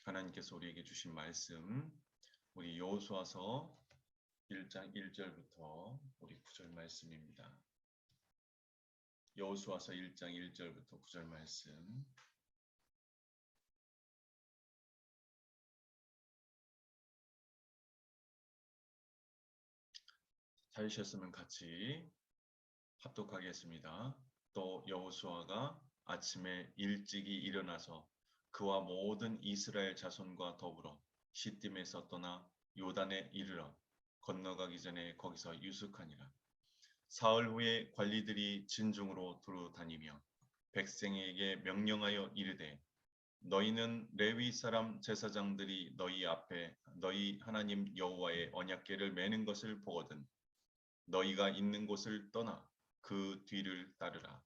하나님께서 우리에게 주신 말씀, 우리 여호수아서 1장 1절부터 우리 9절 말씀입니다. 여호수아서 1장 1절부터 9절 말씀. 찾으셨으면 같이 합독하겠습니다. 또 여호수아가 아침에 일찍이 일어나서 그와 모든 이스라엘 자손과 더불어 시딤에서 떠나 요단에 이르러 건너가기 전에 거기서 유숙하니라. 사흘 후에 관리들이 진중으로 두루 다니며 백성에게 명령하여 이르되 너희는 레위 사람 제사장들이 너희 앞에 너희 하나님 여호와의 언약궤를 매는 것을 보거든 너희가 있는 곳을 떠나 그 뒤를 따르라.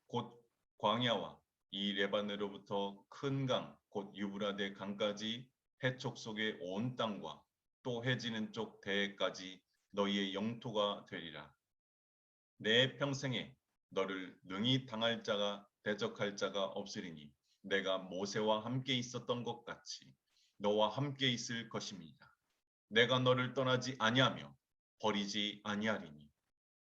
곧 광야와 이 레바논으로부터 큰 강, 곧 유브라데 강까지 해촉 속의 온 땅과 또 해지는 쪽 대해까지 너희의 영토가 되리라. 내 평생에 너를 능히 당할 자가 대적할 자가 없으리니 내가 모세와 함께 있었던 것 같이 너와 함께 있을 것입니다. 내가 너를 떠나지 아니하며 버리지 아니하리니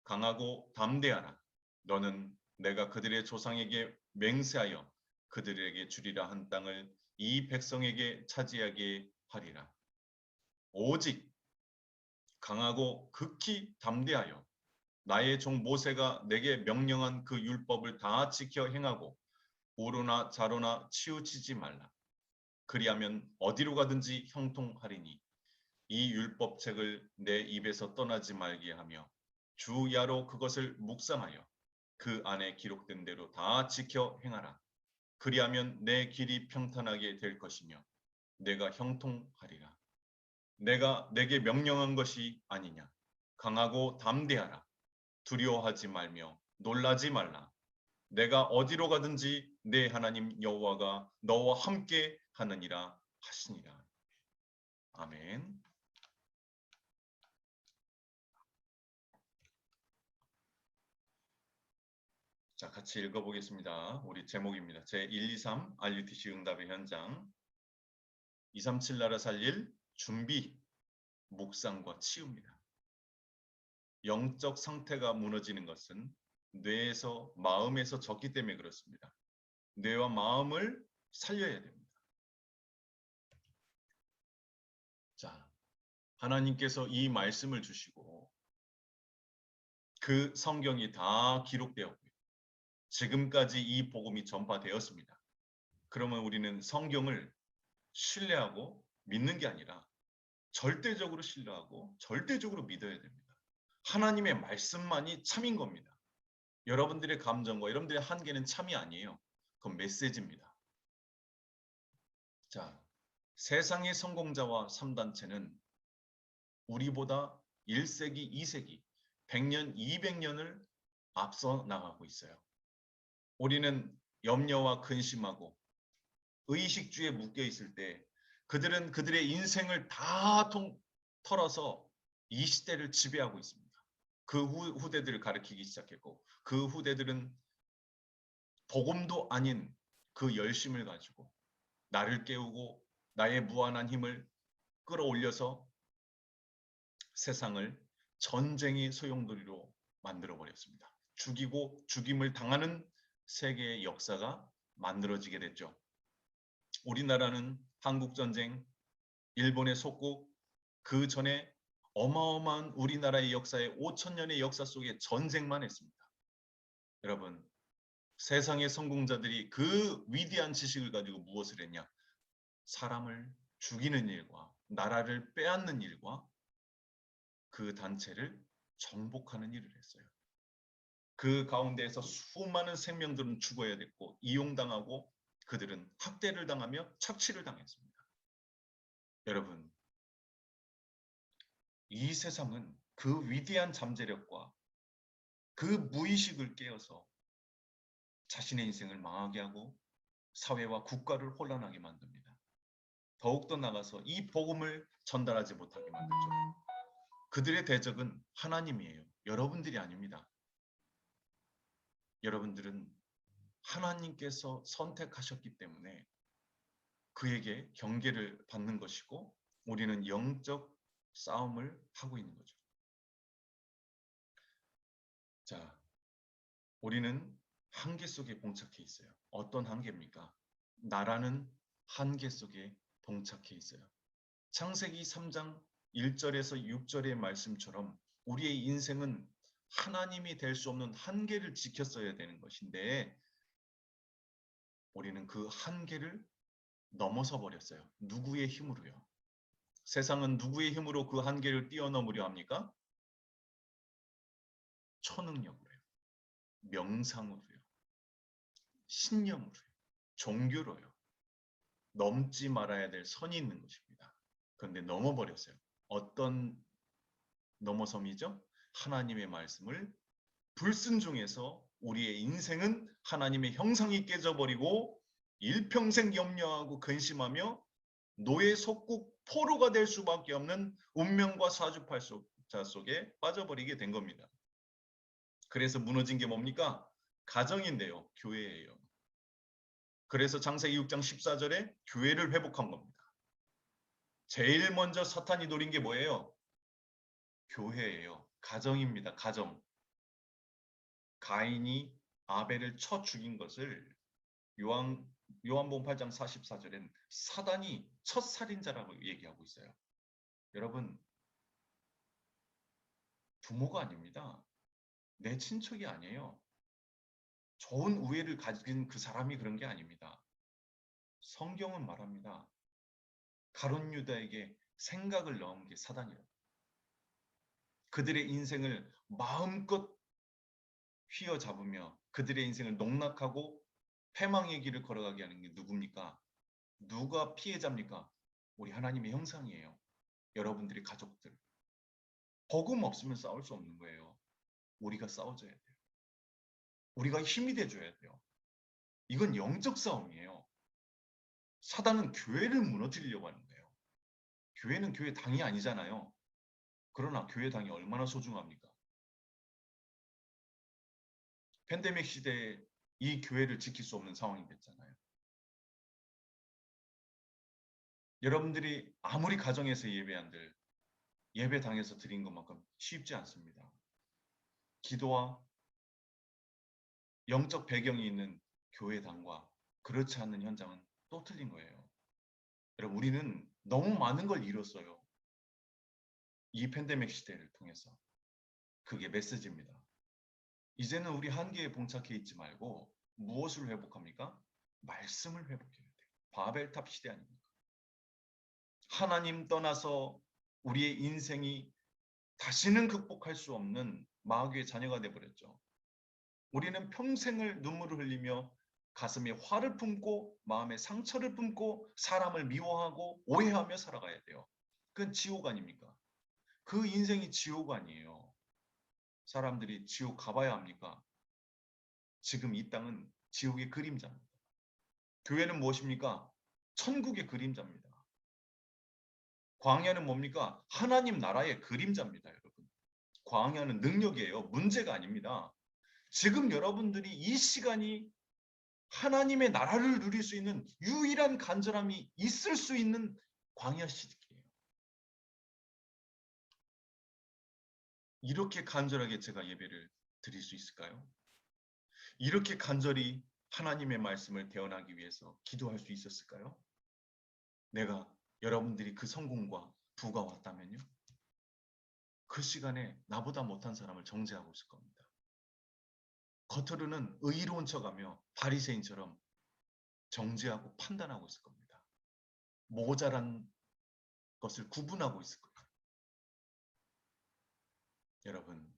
강하고 담대하라. 너는 내가 그들의 조상에게 맹세하여 그들에게 주리라 한 땅을 이 백성에게 차지하게 하리라. 오직 강하고 극히 담대하여 나의 종 모세가 내게 명령한 그 율법을 다 지켜 행하고 우로나 좌로나 치우치지 말라. 그리하면 어디로 가든지 형통하리니 이 율법책을 내 입에서 떠나지 말게 하며 주야로 그것을 묵상하여 그 안에 기록된 대로 다 지켜 행하라. 그리하면 내 길이 평탄하게 될 것이며 내가 형통하리라. 내가 내게 명령한 것이 아니냐. 강하고 담대하라. 두려워하지 말며 놀라지 말라. 내가 어디로 가든지 내 하나님 여호와가 너와 함께 하느니라 하시니라. 아멘. 자, 같이 읽어보겠습니다. 우리 제목입니다. 제123 RUTC 응답의 현장 237 나라 살릴 준비, 묵상과 치유입니다. 영적 상태가 무너지는 것은 뇌에서 마음에서 졌기 때문에 그렇습니다. 뇌와 마음을 살려야 됩니다. 자, 하나님께서 이 말씀을 주시고 그 성경이 다 기록되었고요. 지금까지 이 복음이 전파되었습니다. 그러면 우리는 성경을 신뢰하고 믿는 게 아니라 절대적으로 신뢰하고 절대적으로 믿어야 됩니다. 하나님의 말씀만이 참인 겁니다. 여러분들의 감정과 여러분들의 한계는 참이 아니에요. 그건 메시지입니다. 자, 세상의 성공자와 3단체는 우리보다 1세기, 2세기, 100년, 200년을 앞서 나가고 있어요. 우리는 염려와 근심하고 의식주에 묶여 있을 때 그들은 그들의 인생을 다 털어서 이 시대를 지배하고 있습니다. 그 후대들을 가리키기 시작했고 그 후대들은 복음도 아닌 그 열심을 가지고 나를 깨우고 나의 무한한 힘을 끌어올려서 세상을 전쟁의 소용돌이로 만들어버렸습니다. 죽이고 죽임을 당하는 세계의 역사가 만들어지게 됐죠. 우리나라는 한국전쟁, 일본의 속국, 그 전에 어마어마한 우리나라의 역사에 5,000년의 역사 속에 전쟁만 했습니다. 여러분, 세상의 성공자들이 그 위대한 지식을 가지고 무엇을 했냐? 사람을 죽이는 일과 나라를 빼앗는 일과 그 단체를 정복하는 일을 했어요. 그 가운데에서 수많은 생명들은 죽어야 됐고 이용당하고 그들은 학대를 당하며 착취를 당했습니다. 여러분, 이 세상은 그 위대한 잠재력과 그 무의식을 깨어서 자신의 인생을 망하게 하고 사회와 국가를 혼란하게 만듭니다. 더욱더 나가서 이 복음을 전달하지 못하게 만들죠. 그들의 대적은 하나님이에요. 여러분들이 아닙니다. 여러분들은 하나님께서 선택하셨기 때문에 그에게 경계를 받는 것이고 우리는 영적 싸움을 하고 있는 거죠. 자, 우리는 한계 속에 봉착해 있어요. 어떤 한계입니까? 나라는 한계 속에 봉착해 있어요. 창세기 3장 1절에서 6절의 말씀처럼 우리의 인생은 하나님이 될 수 없는 한계를 지켰어야 되는 것인데 우리는 그 한계를 넘어서 버렸어요. 누구의 힘으로요? 세상은 누구의 힘으로 그 한계를 뛰어넘으려 합니까? 초능력으로요. 명상으로요. 신념으로요. 종교로요. 넘지 말아야 될 선이 있는 것입니다. 그런데 넘어버렸어요. 어떤 넘어섬이죠? 하나님의 말씀을 불순종해서 우리의 인생은 하나님의 형상이 깨져버리고 일평생 염려하고 근심하며 노예 속국 포로가 될 수밖에 없는 운명과 사주팔자 속에 빠져버리게 된 겁니다. 그래서 무너진 게 뭡니까? 가정인데요. 교회예요. 그래서 창세기 6장 14절에 교회를 회복한 겁니다. 제일 먼저 사탄이 노린 게 뭐예요? 교회예요. 가정입니다. 가정. 가인이 아벨을 쳐 죽인 것을 요한복음 8장 44절엔 사단이 첫 살인자라고 얘기하고 있어요. 여러분, 부모가 아닙니다. 내 친척이 아니에요. 좋은 우애를 가진 그 사람이 그런 게 아닙니다. 성경은 말합니다. 가룟 유다에게 생각을 넣은 게 사단이라고. 그들의 인생을 마음껏 휘어잡으며 그들의 인생을 농락하고 패망의 길을 걸어가게 하는 게 누굽니까? 누가 피해자입니까? 우리 하나님의 형상이에요. 여러분들의 가족들. 복음 없으면 싸울 수 없는 거예요. 우리가 싸워줘야 돼요. 우리가 힘이 돼줘야 돼요. 이건 영적 싸움이에요. 사단은 교회를 무너뜨리려고 하는 거예요. 교회는 교회 당이 아니잖아요. 그러나 교회 당이 얼마나 소중합니까? 팬데믹 시대에 이 교회를 지킬 수 없는 상황이 됐잖아요. 여러분들이 아무리 가정에서 예배한들 예배당에서 드린 것만큼 쉽지 않습니다. 기도와 영적 배경이 있는 교회당과 그렇지 않는 현장은 또 틀린 거예요. 여러분, 우리는 너무 많은 걸 잃었어요. 이 팬데믹 시대를 통해서. 그게 메시지입니다. 이제는 우리 한계에 봉착해 있지 말고 무엇을 회복합니까? 말씀을 회복해야 돼요. 바벨탑 시대 아닙니까? 하나님 떠나서 우리의 인생이 다시는 극복할 수 없는 마귀의 자녀가 되어버렸죠. 우리는 평생을 눈물을 흘리며 가슴에 화를 품고 마음에 상처를 품고 사람을 미워하고 오해하며 살아가야 돼요. 그건 지옥 아닙니까? 그 인생이 지옥 아니에요. 사람들이 지옥 가봐야 합니까? 지금 이 땅은 지옥의 그림자입니다. 교회는 무엇입니까? 천국의 그림자입니다. 광야는 뭡니까? 하나님 나라의 그림자입니다, 여러분. 광야는 능력이에요. 문제가 아닙니다. 지금 여러분들이 이 시간이 하나님의 나라를 누릴 수 있는 유일한 간절함이 있을 수 있는 광야 시기예요. 이렇게 간절하게 제가 예배를 드릴 수 있을까요? 이렇게 간절히 하나님의 말씀을 대언하기 위해서 기도할 수 있었을까요? 내가 여러분들이 그 성공과 부가 왔다면요? 그 시간에 나보다 못한 사람을 정죄하고 있을 겁니다. 겉으로는 의로운 척하며 바리새인처럼 정죄하고 판단하고 있을 겁니다. 모자란 것을 구분하고 있을 거예요. 여러분,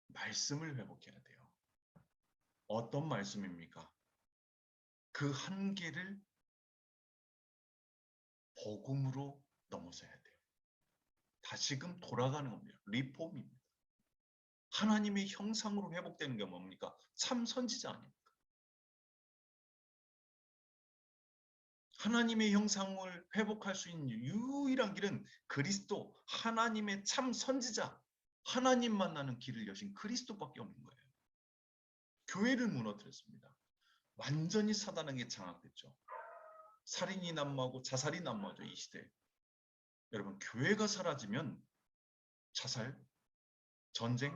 말씀을 회복해야 돼요. 어떤 말씀입니까? 그 한계를 복음으로 넘어서야 돼요. 다시금 돌아가는 겁니다. 리폼입니다. 하나님의 형상으로 회복되는 게 뭡니까? 참 선지자 아닙니까? 하나님의 형상을 회복할 수 있는 유일한 길은 그리스도, 하나님의 참 선지자, 하나님 만나는 길을 여신 그리스도밖에 없는 거예요. 교회를 무너뜨렸습니다. 완전히 사단에게 장악됐죠. 살인이 난무하고 자살이 난무하죠. 이 시대에. 여러분, 교회가 사라지면 자살, 전쟁,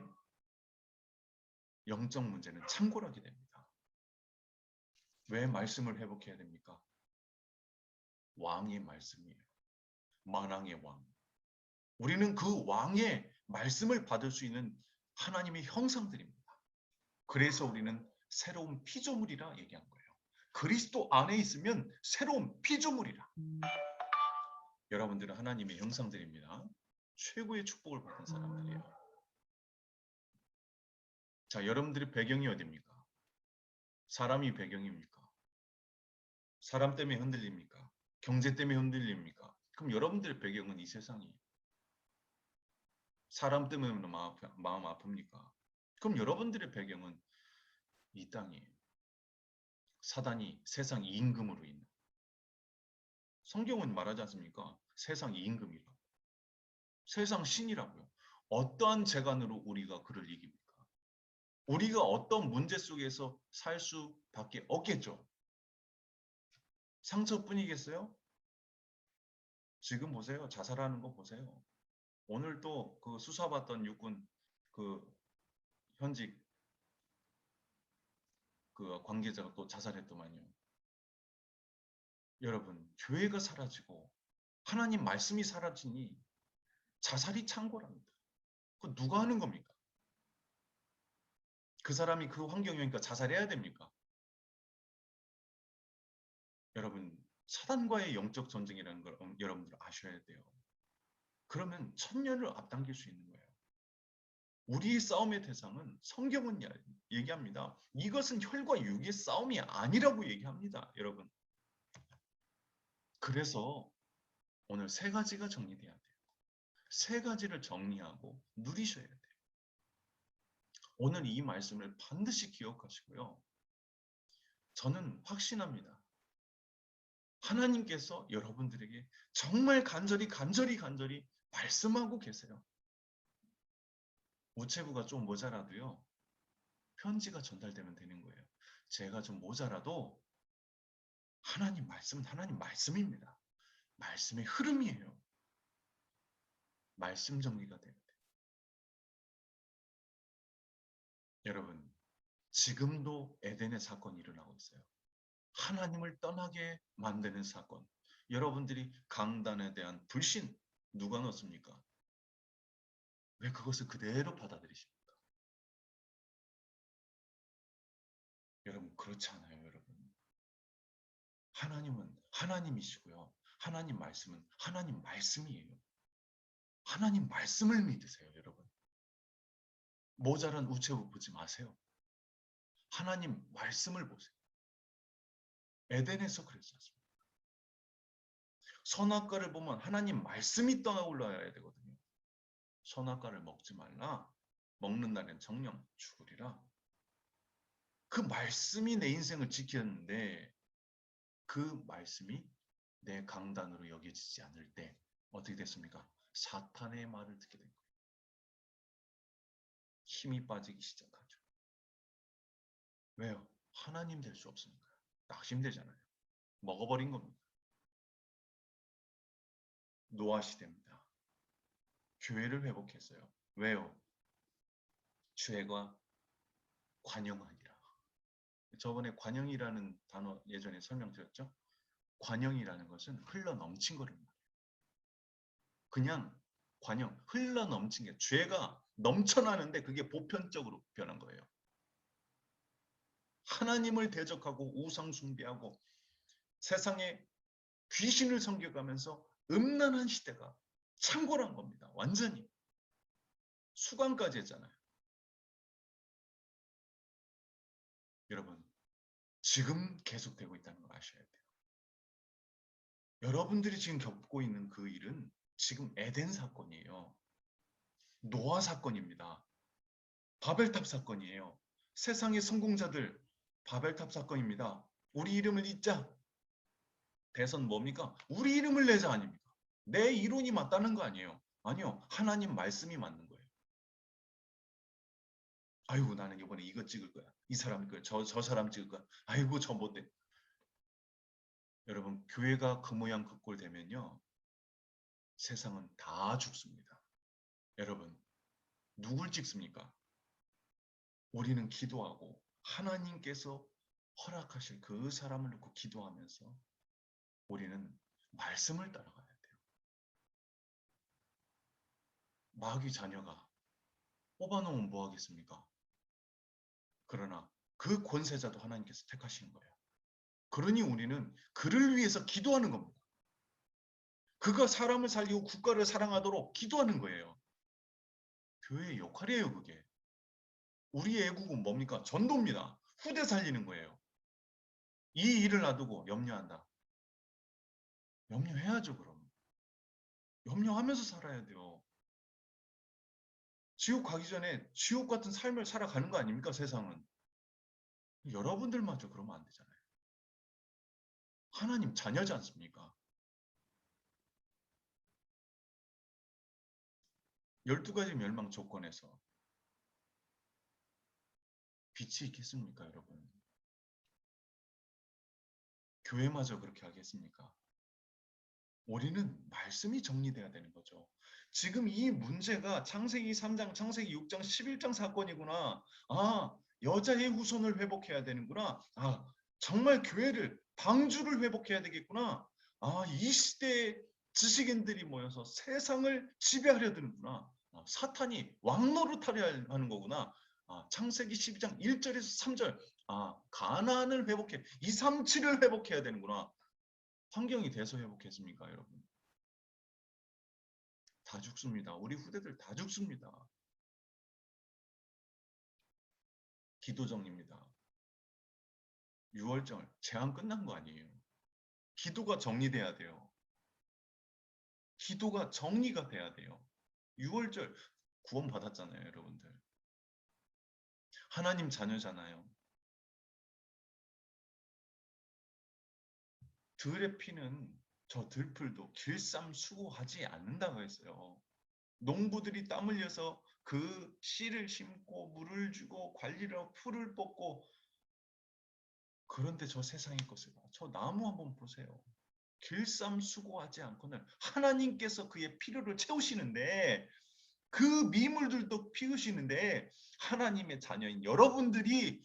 영적 문제는 창궐하게 됩니다. 왜 말씀을 회복해야 됩니까? 왕의 말씀이에요. 만왕의 왕. 우리는 그 왕의 말씀을 받을 수 있는 하나님의 형상들입니다. 그래서 우리는 새로운 피조물이라 얘기한 거예요. 그리스도 안에 있으면 새로운 피조물이라. 여러분들은 하나님의 형상들입니다. 최고의 축복을 받은 사람들이에요. 자, 여러분들의 배경이 어디입니까? 사람이 배경입니까? 사람 때문에 흔들립니까? 경제 때문에 흔들립니까? 그럼 여러분들의 배경은 이 세상이에요. 사람 때문에 마음 아픕니까? 그럼 여러분들의 배경은 이 땅이에요. 사단이 세상 임금으로 있는. 성경은 말하지 않습니까? 세상 임금이라고. 세상 신이라고요. 어떠한 재간으로 우리가 그를 이깁니까? 우리가 어떤 문제 속에서 살 수밖에 없겠죠. 상처뿐이겠어요? 지금 보세요. 자살하는 거 보세요. 오늘 또 그 수사받던 육군 그 현직 그 관계자가 또 자살했더만요. 여러분, 교회가 사라지고 하나님 말씀이 사라지니 자살이 창궐합니다. 그 누가 하는 겁니까? 그 사람이 그 환경이니까 자살해야 됩니까? 여러분, 사단과의 영적 전쟁이라는 걸 여러분들 아셔야 돼요. 그러면 천년을 앞당길 수 있는 거예요. 우리의 싸움의 대상은 성경은 얘기합니다. 이것은 혈과 육의 싸움이 아니라고 얘기합니다. 여러분. 그래서 오늘 세 가지가 정리돼야 돼요. 세 가지를 정리하고 누리셔야 돼요. 오늘 이 말씀을 반드시 기억하시고요. 저는 확신합니다. 하나님께서 여러분들에게 정말 간절히 말씀하고 계세요. 우체부가 좀 모자라도요. 편지가 전달되면 되는 거예요. 제가 좀 모자라도 하나님 말씀은 하나님 말씀입니다. 말씀의 흐름이에요. 말씀 정리가 돼야 돼요. 여러분, 지금도 에덴의 사건이 일어나고 있어요. 하나님을 떠나게 만드는 사건. 여러분들이 강단에 대한 불신 누가 넣었습니까? 왜 그것을 그대로 받아들이십니까? 여러분, 그렇지 않아요, 여러분. 하나님은 하나님이시고요. 하나님 말씀은 하나님 말씀이에요. 하나님 말씀을 믿으세요, 여러분. 모자란 우체국 보지 마세요. 하나님 말씀을 보세요. 에덴에서 그랬지 않습니까? 선악과를 보면 하나님 말씀이 떠나 올라야 되거든요. 선악과를 먹지 말라. 먹는 날엔 정령 죽으리라. 그 말씀이 내 인생을 지켰는데 그 말씀이 내 강단으로 여겨지지 않을 때 어떻게 됐습니까? 사탄의 말을 듣게 된 거예요. 힘이 빠지기 시작하죠. 왜요? 하나님 될 수 없으니까. 낙심되잖아요. 먹어버린 겁니다. 노아 시대입니다. 교회를 회복했어요. 왜요? 죄가 관영하니라. 저번에 관영이라는 단어 예전에 설명드렸죠? 관영이라는 것은 흘러 넘친 거를 말해요. 그냥 관영, 흘러 넘친 게 죄가 넘쳐나는데 그게 보편적으로 변한 거예요. 하나님을 대적하고 우상 숭배하고 세상에 귀신을 섬겨가면서 음란한 시대가 창궐한 겁니다. 완전히. 수강까지 했잖아요. 여러분, 지금 계속되고 있다는 걸 아셔야 돼요. 여러분들이 지금 겪고 있는 그 일은 지금 에덴 사건이에요. 노아 사건입니다. 바벨탑 사건이에요. 세상의 성공자들 바벨탑 사건입니다. 우리 이름을 잊자. 대선 뭡니까? 우리 이름을 내자 아닙니까? 내 이론이 맞다는 거 아니에요. 아니요. 하나님 말씀이 맞는 거예요. 아이고 나는 이번에 이거 찍을 거야. 이 사람 거야. 저 사람 찍을 거야. 아이고 저 못돼. 여러분, 교회가 그 모양 그 꼴 되면요, 세상은 다 죽습니다. 여러분, 누굴 찍습니까? 우리는 기도하고 하나님께서 허락하실 그 사람을 놓고 기도하면서 우리는 말씀을 따라가야 돼요. 마귀 자녀가 뽑아놓으면 뭐 하겠습니까? 그러나 그 권세자도 하나님께서 택하신 거예요. 그러니 우리는 그를 위해서 기도하는 겁니다. 그가 사람을 살리고 국가를 사랑하도록 기도하는 거예요. 교회의 역할이에요, 그게. 우리의 애국은 뭡니까? 전도입니다. 후대 살리는 거예요. 이 일을 놔두고 염려한다. 염려해야죠, 그럼. 염려하면서 살아야 돼요. 지옥 가기 전에 지옥 같은 삶을 살아가는 거 아닙니까, 세상은? 여러분들마저 그러면 안 되잖아요. 하나님 자녀지 않습니까? 12가지 멸망 조건에서 빛이 있겠습니까, 여러분? 교회마저 그렇게 하겠습니까? 우리는 말씀이 정리돼야 되는 거죠. 지금 이 문제가 창세기 3장, 창세기 6장, 11장 사건이구나. 아, 여자의 후손을 회복해야 되는구나. 아, 정말 교회를, 방주를 회복해야 되겠구나. 아, 이 시대에 지식인들이 모여서 세상을 지배하려 드는구나. 아, 사탄이 왕노릇하려 하는 거구나. 아, 창세기 12장 1절에서 3절. 아, 가나안을 회복해. 2, 3, 7을 회복해야 되는구나. 환경이 돼서 회복했습니까, 여러분? 다 죽습니다. 우리 후대들 다 죽습니다. 기도 정리입니다. 6월절 재앙 끝난 거 아니에요. 기도가 정리돼야 돼요. 기도가 정리가 돼야 돼요. 6월절 구원 받았잖아요, 여러분들. 하나님 자녀잖아요. 들의 피는 저 들풀도 길쌈 수고하지 않는다고 했어요. 농부들이 땀 흘려서 그 씨를 심고 물을 주고 관리를 하고 풀을 뽑고 그런데 저 세상의 것을 봐. 저 나무 한번 보세요. 길쌈 수고하지 않고는 하나님께서 그의 필요를 채우시는데 그 미물들도 피우시는데 하나님의 자녀인 여러분들이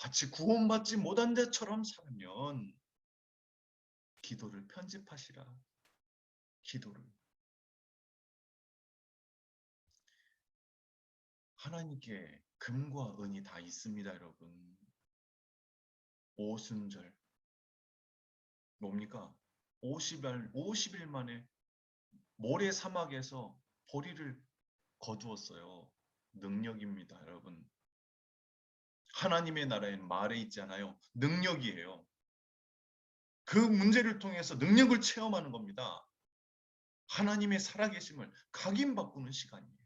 마치 구원받지 못한 자처럼 살면 기도를 편집하시라. 기도를. 하나님께 금과 은이 다 있습니다, 여러분. 오순절. 뭡니까? 50일 만에 모래 사막에서 보리를 거두었어요. 능력입니다, 여러분. 하나님의 나라에는 말에 있잖아요. 능력이에요. 그 문제를 통해서 능력을 체험하는 겁니다. 하나님의 살아계심을 각인바꾸는 시간이에요.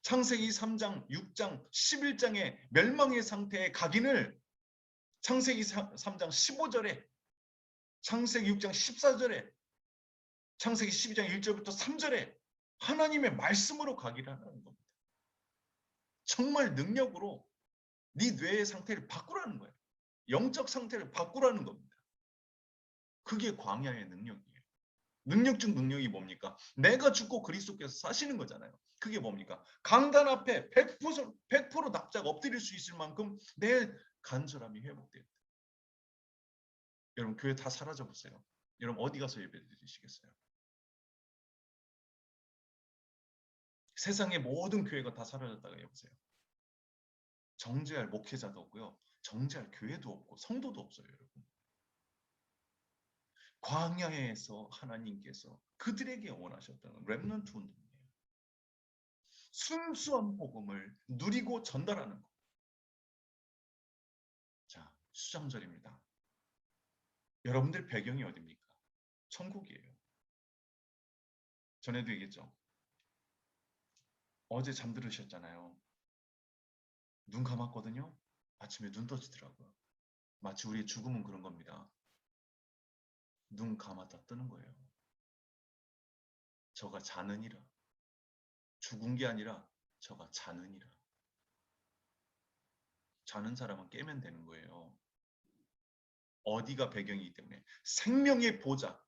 창세기 3장, 6장, 11장의 멸망의 상태의 각인을 창세기 3장 15절에, 창세기 6장 14절에, 창세기 12장 1절부터 3절에 하나님의 말씀으로 각인하는 겁니다. 정말 능력으로 네 뇌의 상태를 바꾸라는 거예요. 영적 상태를 바꾸라는 겁니다. 그게 광야의 능력이에요. 능력 중 능력이 뭡니까? 내가 죽고 그리스도께서 사시는 거잖아요. 그게 뭡니까? 강단 앞에 100% 납작 엎드릴 수 있을 만큼 내 간절함이 회복돼요. 여러분 교회 다 사라져 보세요. 여러분 어디 가서 예배 드리시겠어요? 세상의 모든 교회가 다 사라졌다가 해보세요. 정죄할 목회자도 없고요. 정죄할 교회도 없고 성도도 없어요, 여러분. 광야에서 하나님께서 그들에게 원하셨던 렘넌트 운동이에요. 순수한 복음을 누리고 전달하는 것. 자, 수장절입니다. 여러분들 배경이 어디입니까? 천국이에요. 전에도 얘기했죠. 어제 잠들으셨잖아요. 눈 감았거든요. 아침에 눈 떠지더라고요. 마치 우리의 죽음은 그런 겁니다. 눈 감았다 뜨는 거예요. 저가 자느니라. 죽은 게 아니라 저가 자느니라. 자는 사람은 깨면 되는 거예요. 어디가 배경이기 때문에 생명의 보좌,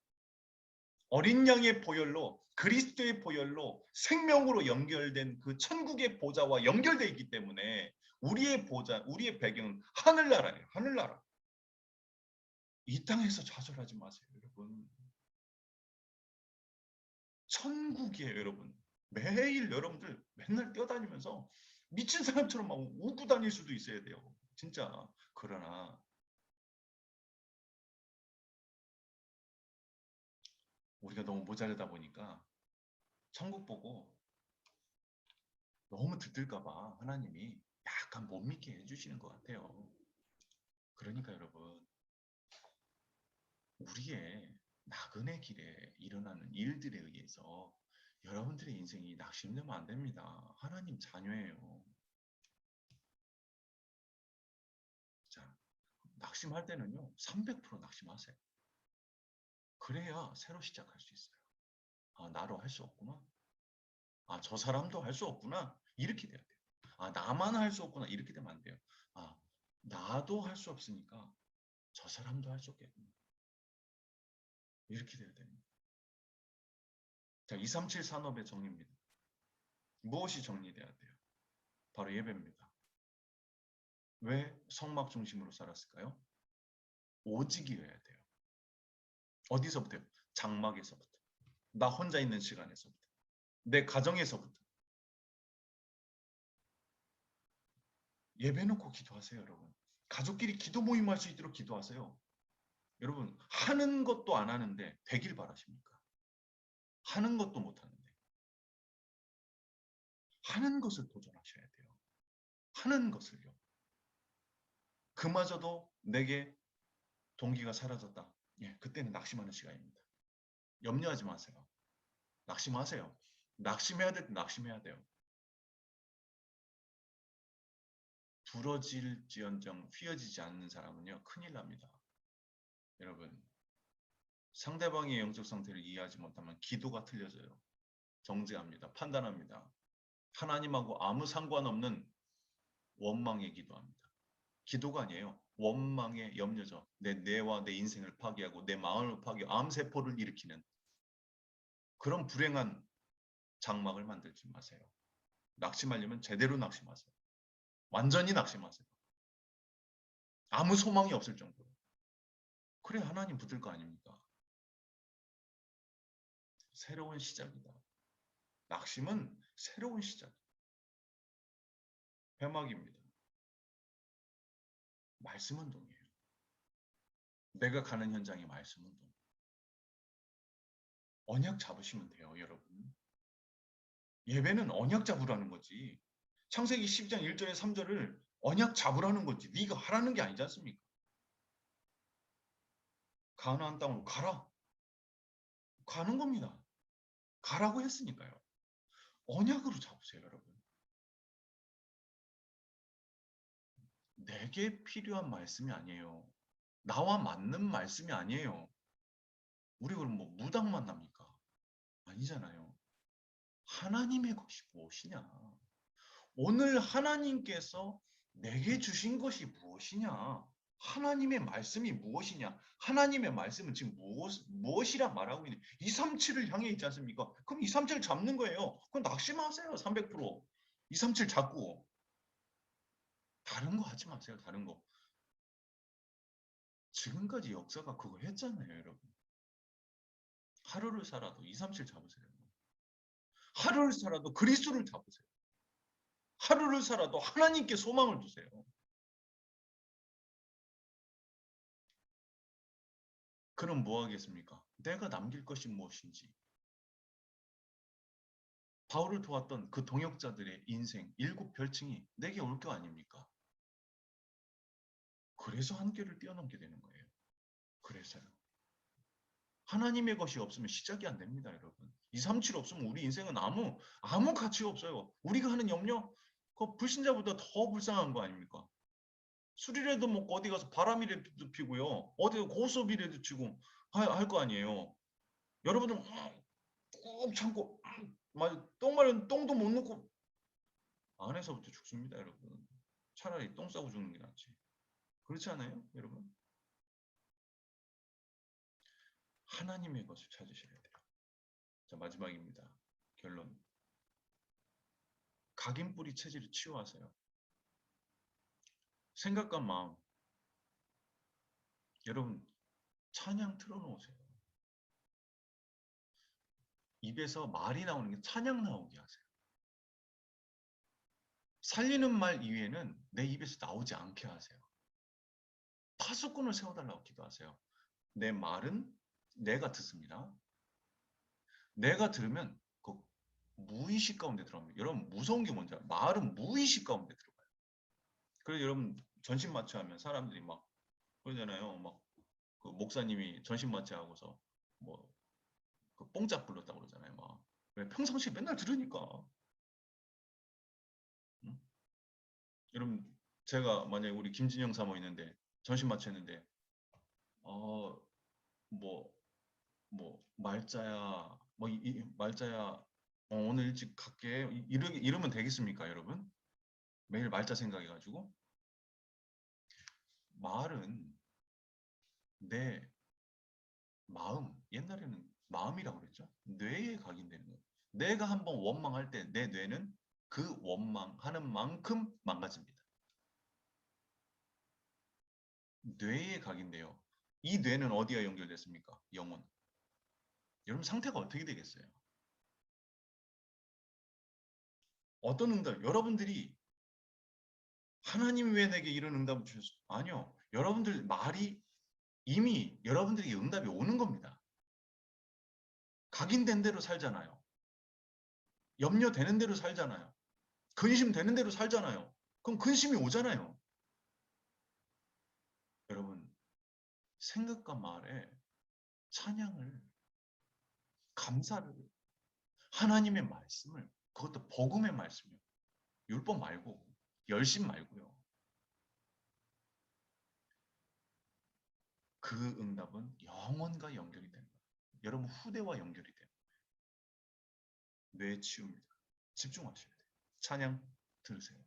어린 양의 보혈로 그리스도의 보혈로 생명으로 연결된 그 천국의 보좌와 연결되어 있기 때문에 우리의 보좌, 우리의 배경은 하늘나라예요. 하늘나라. 이 땅에서 좌절하지 마세요, 여러분. 천국이에요, 여러분. 매일 여러분들 맨날 뛰어다니면서 미친 사람처럼 막 웃고 다닐 수도 있어야 돼요. 진짜. 그러나 우리가 너무 모자르다 보니까 천국 보고 너무 들뜰까 봐 하나님이 약간 못 믿게 해주시는 것 같아요. 그러니까 여러분, 우리의 나그네 길에 일어나는 일들에 의해서 여러분들의 인생이 낙심되면 안 됩니다. 하나님 자녀예요. 자, 낙심할 때는요, 300% 낙심하세요. 그래야 새로 시작할 수 있어요. 아, 나로 할 수 없구나. 아, 저 사람도 할 수 없구나. 이렇게 돼야 돼요. 아, 나만 할 수 없구나. 이렇게 되면 안 돼요. 아, 나도 할 수 없으니까 저 사람도 할 수 없겠구나. 이렇게 돼야 됩니다. 자, 237 산업의 정리입니다. 무엇이 정리돼야 돼요? 바로 예배입니다. 왜 성막 중심으로 살았을까요? 오직이어야 돼요. 어디서부터요? 장막에서부터. 나 혼자 있는 시간에서부터. 내 가정에서부터. 예배 놓고 기도하세요, 여러분. 가족끼리 기도 모임할 수 있도록 기도하세요. 여러분, 하는 것도 안 하는데 되길 바라십니까? 하는 것도 못 하는데. 하는 것을 도전하셔야 돼요. 하는 것을요. 그마저도 내게 동기가 사라졌다. 예, 그때는 낙심하는 시간입니다. 염려하지 마세요. 낙심하세요. 낙심해야 될 때 낙심해야 돼요. 부러질지언정 휘어지지 않는 사람은요, 큰일 납니다. 여러분, 상대방의 영적 상태를 이해하지 못하면 기도가 틀려져요. 정죄합니다. 판단합니다. 하나님하고 아무 상관없는 원망의 기도합니다. 기도가 아니에요. 원망의 염려죠. 내 뇌와 내 인생을 파괴하고 내 마음을 파괴하고 암세포를 일으키는 그런 불행한 장막을 만들지 마세요. 낙심하려면 제대로 낙심하세요. 완전히 낙심하세요. 아무 소망이 없을 정도로. 그래 하나님 붙들 거 아닙니까? 새로운 시작이다. 낙심은 새로운 시작. 회막입니다. 말씀 운동이에요. 내가 가는 현장의 말씀 운동. 언약 잡으시면 돼요, 여러분. 예배는 언약 잡으라는 거지. 창세기 12장 1절에 3절을 언약 잡으라는 거지. 네가 하라는 게 아니지 않습니까? 가나안 땅으로 가라. 가는 겁니다. 가라고 했으니까요. 언약으로 잡으세요, 여러분. 내게 필요한 말씀이 아니에요. 나와 맞는 말씀이 아니에요. 우리 그럼 뭐 무당 만납니까? 아니잖아요. 하나님의 것이 무엇이냐? 오늘 하나님께서 내게 주신 것이 무엇이냐? 하나님의 말씀이 무엇이냐? 하나님의 말씀은 지금 무엇이라 말하고 있는 237을 향해 있지 않습니까? 그럼 237 잡는 거예요. 그럼 낙심하세요. 300%. 237 잡고 다른 거 하지 마세요. 다른 거. 지금까지 역사가 그거 했잖아요, 여러분. 하루를 살아도 237 잡으세요. 하루를 살아도 그리스도를 잡으세요. 하루를 살아도 하나님께 소망을 두세요. 그럼 뭐 하겠습니까? 내가 남길 것이 무엇인지. 바울을 도왔던 그 동역자들의 인생 일곱 별칭이 내게 올 거 아닙니까? 그래서 한계를 뛰어넘게 되는 거예요. 그래서요. 하나님의 것이 없으면 시작이 안 됩니다, 여러분. 237 없으면 우리 인생은 아무 가치가 없어요. 우리가 하는 염려, 그 불신자보다 더 불쌍한 거 아닙니까? 술이라도 먹고 어디 가서 바람이라도 피고요. 어디 고소비라도 치고 할 거 아니에요. 여러분은 꾹 참고 똥 마른 똥도 못 넣고 안에서부터 죽습니다, 여러분. 차라리 똥 싸고 죽는 게 낫지. 그렇지 않아요, 여러분? 하나님의 것을 찾으셔야 돼요. 자, 마지막입니다. 결론. 각인뿌리 체질을 치유하세요. 생각과 마음. 여러분, 찬양 틀어놓으세요. 입에서 말이 나오는 게 찬양 나오게 하세요. 살리는 말 이외에는 내 입에서 나오지 않게 하세요. 파수꾼을 세워달라고 기도하세요. 내 말은 내가 듣습니다. 내가 들으면 그 무의식 가운데 들어갑니다. 여러분 무서운 게 뭔지 알아요? 말은 무의식 가운데 들어가요. 그래서 여러분 전신마취하면 사람들이 막 그러잖아요. 막 그 목사님이 전신마취 하고서 뭐 그 뽕짝 불렀다고 그러잖아요. 막 왜 평상시에 맨날 들으니까. 응? 여러분 제가 만약에 우리 김진영 사모 있는데 전신마취했는데 뭐 말자야 말자야 오늘 일찍 갈게 이러면 되겠습니까 여러분? 매일 말자 생각해가지고 말은 내 마음 옛날에는 마음이라고 그랬죠. 뇌에 각인되는 거예요. 내가 한번 원망할 때 내 뇌는 그 원망하는 만큼 망가집니다. 뇌에 각인돼요. 이 뇌는 어디와 연결됐습니까? 영혼. 여러분 상태가 어떻게 되겠어요? 어떤 응답? 여러분들이 하나님 왜 내게 이런 응답을 주셨어? 아니요. 여러분들 말이 이미 여러분들에게 응답이 오는 겁니다. 각인된 대로 살잖아요. 염려되는 대로 살잖아요. 근심되는 대로 살잖아요. 그럼 근심이 오잖아요. 여러분 생각과 말에 찬양을 감사를 하나님의 말씀을 그것도 복음의 말씀이요. 율법 말고 열심 말고요. 그 응답은 영혼과 연결이 됩니다. 여러분 후대와 연결이 돼요. 뇌 치유입니다. 집중하셔야 돼요. 찬양 들으세요.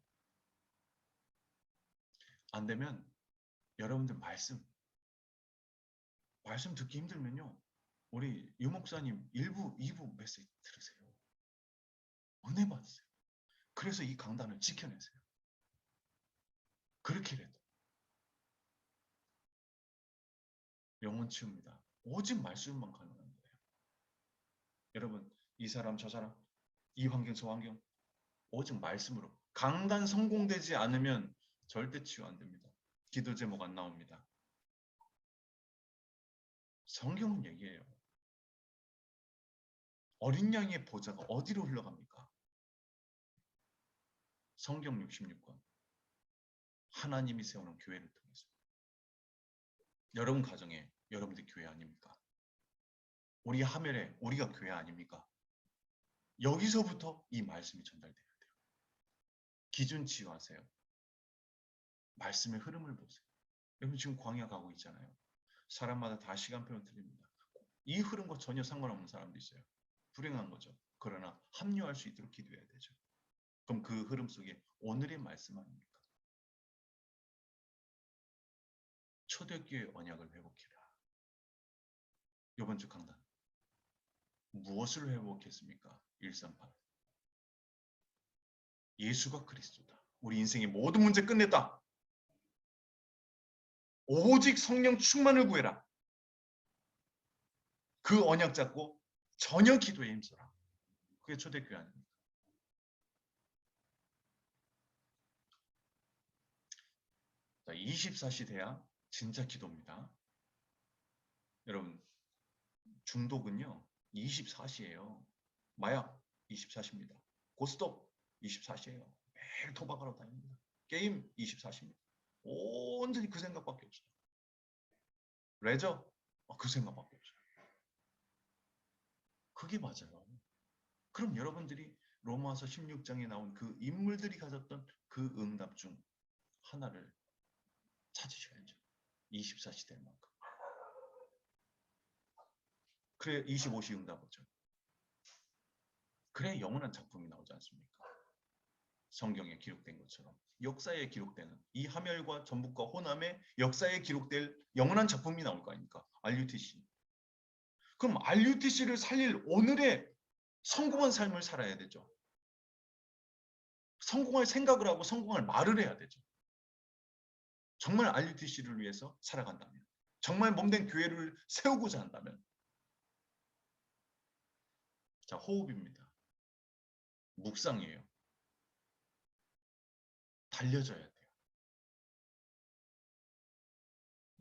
안 되면 여러분들 말씀 듣기 힘들면요. 우리 유목사님 1부, 2부 메시지 들으세요. 은혜 받으세요. 그래서 이 강단을 지켜내세요. 그렇게라도 영혼 치웁니다. 오직 말씀만 가능한 거예요. 여러분 이 사람 저 사람 이 환경 저 환경 오직 말씀으로 강단 성공되지 않으면 절대 치유 안 됩니다. 기도 제목 안 나옵니다. 성경은 얘기해요. 어린 양의 보좌가 어디로 흘러갑니까? 성경 66권. 하나님이 세우는 교회를 통해서. 여러분 가정에 여러분들 교회 아닙니까? 우리 하멜에 우리가 교회 아닙니까? 여기서부터 이 말씀이 전달돼야 돼요. 기준 치유하세요. 말씀의 흐름을 보세요. 여러분 지금 광야 가고 있잖아요. 사람마다 다 시간표는 틀립니다. 이 흐름과 전혀 상관없는 사람도 있어요. 불행한 거죠. 그러나 합류할 수 있도록 기도해야 되죠. 그럼 그 흐름 속에 오늘의 말씀 아닙니까? 초대교회 언약을 회복해라. 이번 주 강단. 무엇을 회복했습니까? 138. 예수가 그리스도다. 우리 인생의 모든 문제 끝냈다. 오직 성령 충만을 구해라. 그 언약 잡고 전혀 기도에 힘써라. 그게 초대교회 아닙니까? 24시 돼야 진짜 기도입니다. 여러분 중독은요 24시예요. 마약 24시입니다. 고스톱 24시예요. 매일 도박하러 다닙니다. 게임 24시입니다. 온전히 그 생각밖에 없어요. 레저 그 생각밖에 없어요. 그게 맞아요. 그럼 여러분들이 로마서 16장에 나온 그 인물들이 가졌던 그 응답 중 하나를 찾으셔야죠. 24시 될 만큼. 그래 25시 응답하죠. 그래 영원한 작품이 나오지 않습니까? 성경에 기록된 것처럼 역사에 기록되는 이 하멸과 전북과 호남의 역사에 기록될 영원한 작품이 나올 거 아닙니까? RUTC. 그럼 RUTC를 살릴 오늘의 성공한 삶을 살아야 되죠. 성공할 생각을 하고 성공할 말을 해야 되죠. 정말 RUTC를 위해서 살아간다면, 정말 몸된 교회를 세우고자 한다면. 자, 호흡입니다. 묵상이에요. 달려져야 돼요.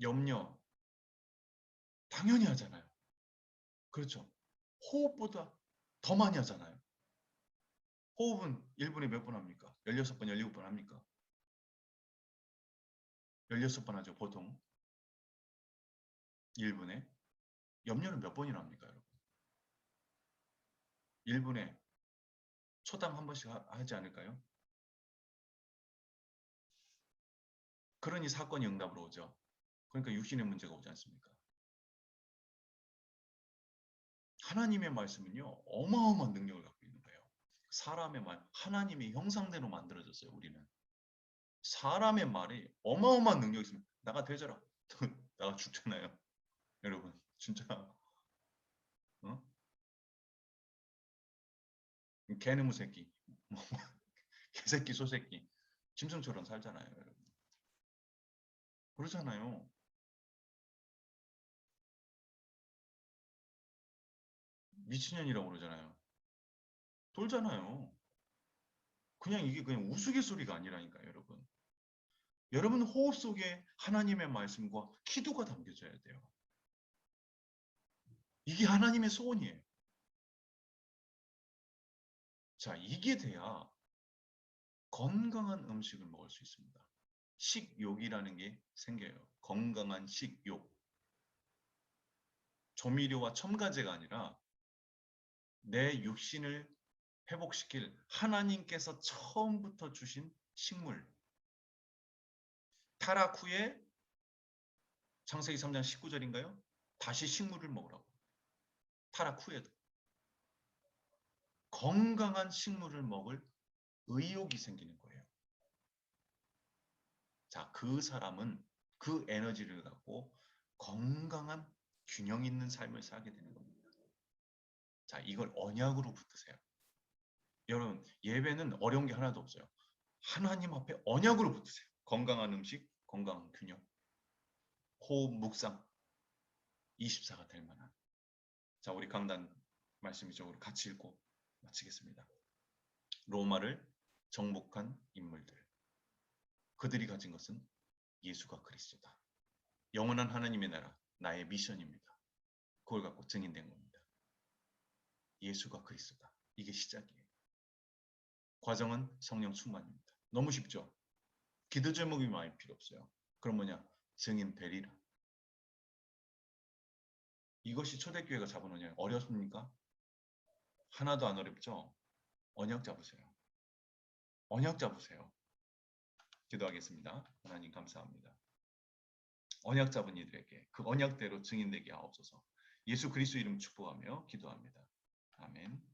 염려 당연히 하잖아요. 그렇죠. 호흡보다 더 많이 하잖아요. 호흡은 1분에 몇 번 합니까? 16번, 17번 합니까? 16번 하죠, 보통. 1분에. 염려는 몇 번이나 합니까, 여러분? 1분에 초당 한 번씩 하지 않을까요? 그러니 사건이 응답으로 오죠. 그러니까 육신의 문제가 오지 않습니까? 하나님의 말씀은요, 어마어마한 능력을 갖고 있는 거예요. 사람의 말, 하나님의 형상대로 만들어졌어요, 우리는. 사람의 말이 어마어마한 능력이 있습니다. 나가 되져라. 나가 죽잖아요. 여러분, 진짜. 어? 개놈의 새끼. 개새끼, 소새끼. 짐승처럼 살잖아요, 여러분. 그러잖아요. 미친년이라고 그러잖아요. 돌잖아요. 그냥 이게 그냥 우스갯소리가 아니라니까요, 여러분. 여러분 호흡 속에 하나님의 말씀과 기도가 담겨져야 돼요. 이게 하나님의 소원이에요. 자, 이게 돼야 건강한 음식을 먹을 수 있습니다. 식욕이라는 게 생겨요. 건강한 식욕. 조미료와 첨가제가 아니라 내 육신을 회복시킬 하나님께서 처음부터 주신 식물. 타락 후에 창세기 3장 19절인가요? 다시 식물을 먹으라고. 타락 후에도. 건강한 식물을 먹을 의욕이 생기는 거예요. 자, 그 사람은 그 에너지를 갖고 건강한 균형 있는 삶을 살게 되는 겁니다. 자, 이걸 언약으로 붙드세요. 여러분, 예배는 어려운 게 하나도 없어요. 하나님 앞에 언약으로 붙으세요. 건강한 음식, 건강한 균형, 호흡, 묵상, 24가 될 만한. 자, 우리 강단 말씀이죠. 우리 같이 읽고 마치겠습니다. 로마를 정복한 인물들. 그들이 가진 것은 예수가 그리스도다. 영원한 하나님의 나라, 나의 미션입니다. 그걸 갖고 증인된 겁니다. 예수가 그리스도다. 이게 시작이에요. 과정은 성령 충만입니다. 너무 쉽죠? 기도 제목이 많이 필요 없어요. 그럼 뭐냐? 증인되리라. 이것이 초대교회가 잡은 언약. 어렵습니까? 하나도 안 어렵죠? 언약 잡으세요. 언약 잡으세요. 기도하겠습니다. 하나님 감사합니다. 언약 잡은 이들에게 그 언약대로 증인되게 하옵소서. 예수 그리스도 이름 축복하며 기도합니다. 아멘.